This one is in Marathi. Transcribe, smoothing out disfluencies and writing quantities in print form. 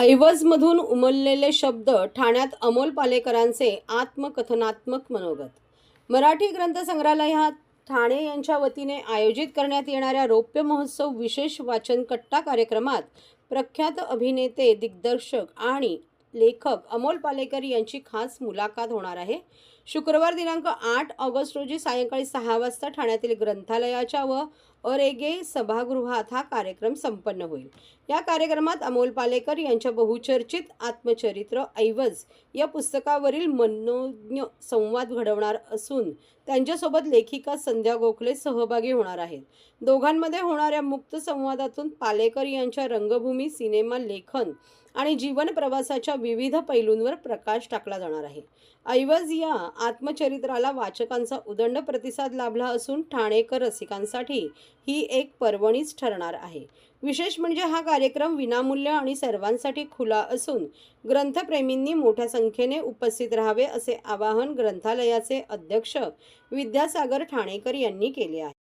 ऐवजमधून उमललेले शब्द ठाण्यात अमोल पालेकरांचे आत्मकथनात्मक मनोगत. मराठी ग्रंथसंग्रहालयात ठाणे यांच्या वतीने आयोजित करण्यात येणाऱ्या रौप्य महोत्सव विशेष वाचन कट्टा कार्यक्रमात प्रख्यात अभिनेते, दिग्दर्शक आणि लेखक अमोल पालेकर यांची खास मुलाखत होणार आहे. शुक्रवार दिनांक 8 ऑगस्ट रोजी सायंकाळी 6 वाजता ठाण्यातील ग्रंथालयाच्या व अरेगे सभागृहात हा कार्यक्रम संपन्न होईल. या कार्यक्रमात अमोल पालेकर यांच्या बहुचर्चित आत्मचरित्र ऐवज या पुस्तकावरील मनोज्ञ संवाद घडवणार असून त्यांच्यासोबत लेखिका संध्या गोखले सहभागी होणार आहेत. दोघांमध्ये होणाऱ्या मुक्त संवादातून पालेकर यांच्या रंगभूमी, सिनेमा, लेखन आणि जीवन प्रवासाच्या विविध पैलूंवर प्रकाश टाकला जाणार आहे. ऐवज या आत्मचरित्राला वाचकांचा उदंड प्रतिसाद लाभला असून ठाणेकर रसिकांसाठी ही एक पर्वणीच ठरणार आहे. विशेष म्हणजे हा कार्यक्रम विनामूल्य आणि सर्वांसाठी खुला असून ग्रंथप्रेमींनी मोठ्या संख्येने उपस्थित राहावे असे आवाहन ग्रंथालयाचे अध्यक्ष विद्यासागर ठाणेकर यांनी केले आहे.